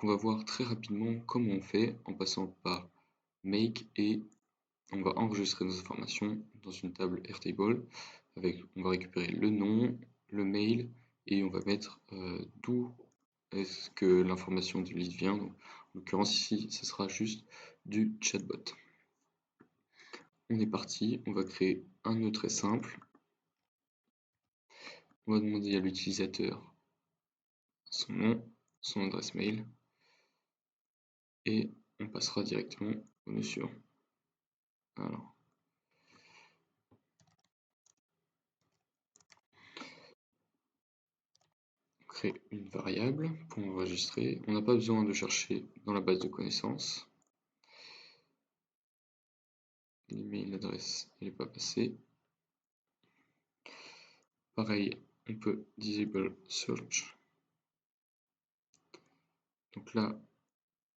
Donc on va voir très rapidement comment on fait en passant par make et on va enregistrer nos informations dans une table Airtable on va récupérer le nom, le mail et on va mettre d'où est-ce que l'information du lead vient. Donc, en l'occurrence ici, ce sera juste du chatbot. On est parti, on va créer un nœud très simple. On va demander à l'utilisateur son nom, son adresse mail et on passera directement au nœud suivant. Alors, on crée une variable pour enregistrer. On n'a pas besoin de chercher dans la base de connaissances. L'email, l'adresse, elle n'est pas passée. Pareil, on peut disable search. Donc là,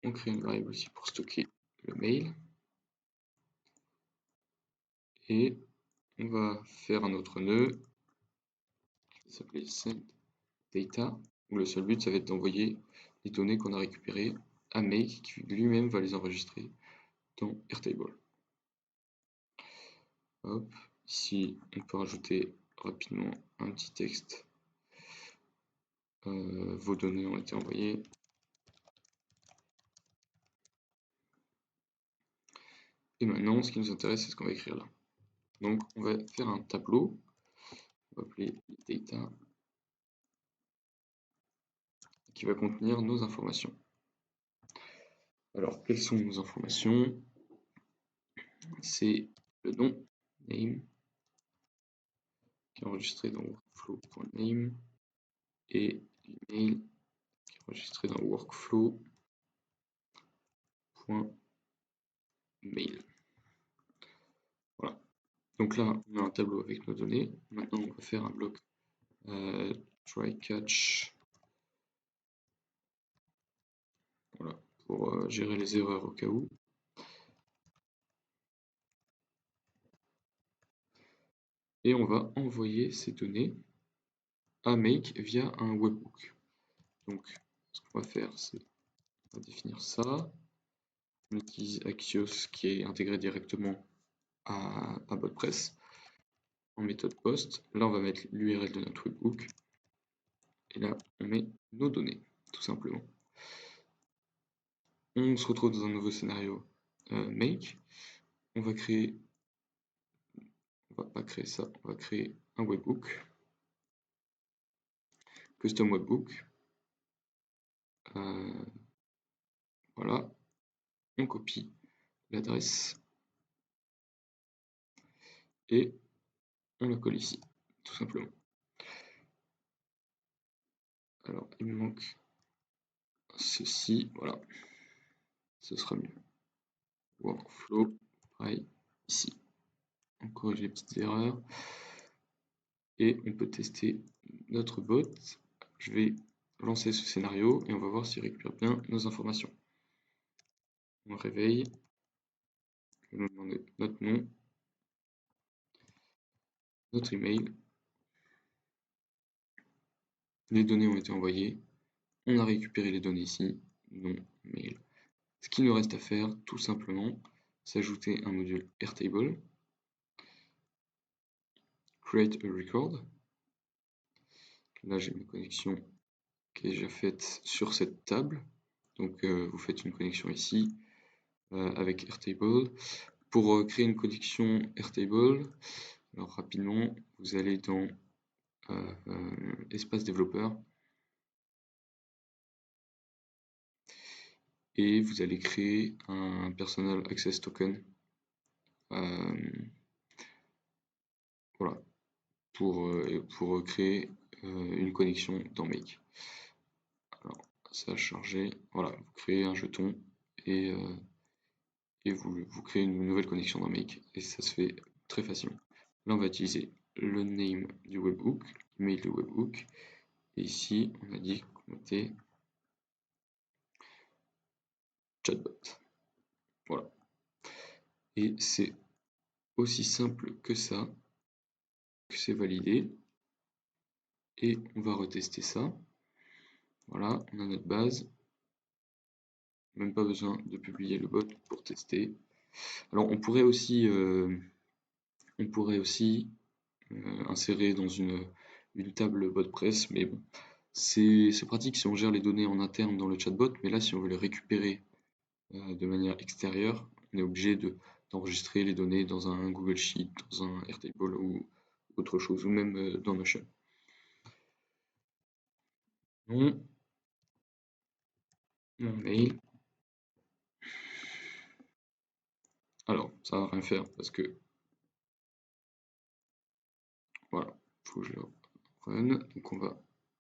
on crée une variable aussi pour stocker le mail. Et on va faire un autre nœud qui va s'appeler sendData, où le seul but, ça va être d'envoyer les données qu'on a récupérées à Make, qui lui-même va les enregistrer dans Airtable. Hop, ici, on peut rajouter rapidement un petit texte. Vos données ont été envoyées. Et maintenant, ce qui nous intéresse, c'est ce qu'on va écrire là. Donc, on va faire un tableau. On va appeler data qui va contenir nos informations. Alors, quelles sont nos informations? C'est le nom, name, qui est enregistré dans workflow.name et l'email qui est enregistré dans workflow.mail. Voilà. Donc là, on a un tableau avec nos données. Maintenant, on va faire un bloc try catch. Voilà, pour gérer les erreurs au cas où. Et on va envoyer ces données à Make via un webhook. Donc, ce qu'on va faire, c'est on va définir ça. On utilise Axios qui est intégré directement à BotPress en méthode post. Là, on va mettre l'URL de notre webhook. Et là, on met nos données, tout simplement. On se retrouve dans un nouveau scénario Make. On va créer, on va pas créer ça, on va créer un webhook. Custom webhook. Voilà. On copie l'adresse et on la colle ici, tout simplement. Alors, il me manque ceci, voilà, ce sera mieux. Workflow, pareil, ici. On corrige les petites erreurs et on peut tester notre bot. Je vais lancer ce scénario et on va voir s'il récupère bien nos informations. On réveille, on va nous demander notre nom, notre email. Les données ont été envoyées. On a récupéré les données ici, nom, mail. Ce qu'il nous reste à faire, tout simplement, c'est ajouter un module Airtable, create a record. Là, j'ai ma connexion qui est déjà faite sur cette table. Donc, vous faites une connexion ici avec Airtable. Pour créer une connexion Airtable, alors rapidement, vous allez dans espace développeur et vous allez créer un personal access token. Voilà, pour créer une connexion dans Make. Alors, ça a chargé. Voilà, vous créez un jeton et vous créez une nouvelle connexion dans Make. Et ça se fait très facilement. Là, on va utiliser le name du webhook, l'email du webhook. Et ici, on a dit qu'on était chatbot. Voilà. Et c'est aussi simple que ça, que c'est validé. Et on va retester ça. Voilà, on a notre base. même pas besoin de publier le bot pour tester. Alors on pourrait aussi insérer dans une table BotPress, mais bon, c'est pratique si on gère les données en interne dans le chatbot, mais là si on veut les récupérer de manière extérieure, on est obligé d'enregistrer les données dans un Google Sheet, dans un Airtable ou autre chose, ou même dans Notion. Mon mail. Alors, ça va rien faire parce que voilà, il faut que je le reprenne. Donc on va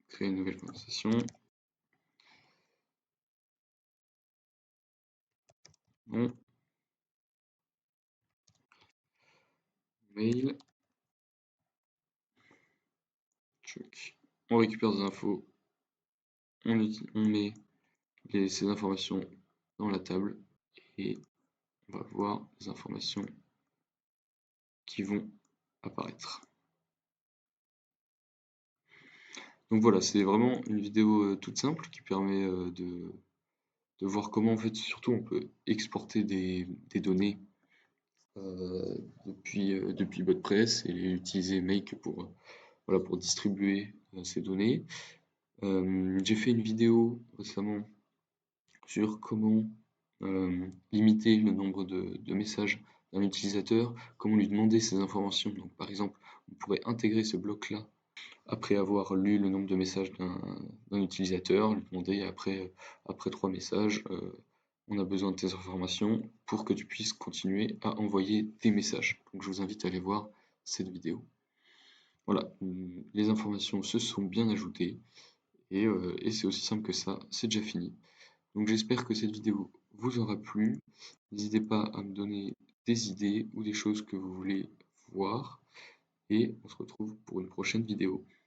créer une nouvelle conversation. Mon mail. Check. On récupère des infos. On met ces informations dans la table et on va voir les informations qui vont apparaître. Donc voilà, c'est vraiment une vidéo toute simple qui permet de voir comment en fait surtout on peut exporter des données depuis BotPress et utiliser Make pour, voilà, pour distribuer ces données. J'ai fait une vidéo récemment sur comment limiter le nombre de messages d'un utilisateur, comment lui demander ces informations. Donc par exemple, on pourrait intégrer ce bloc-là après avoir lu le nombre de messages d'un utilisateur, lui demander après 3 messages, on a besoin de tes informations pour que tu puisses continuer à envoyer des messages. Donc je vous invite à aller voir cette vidéo. Voilà, les informations se sont bien ajoutées et c'est aussi simple que ça, c'est déjà fini. Donc j'espère que cette vidéo vous aura plu. N'hésitez pas à me donner des idées ou des choses que vous voulez voir et on se retrouve pour une prochaine vidéo.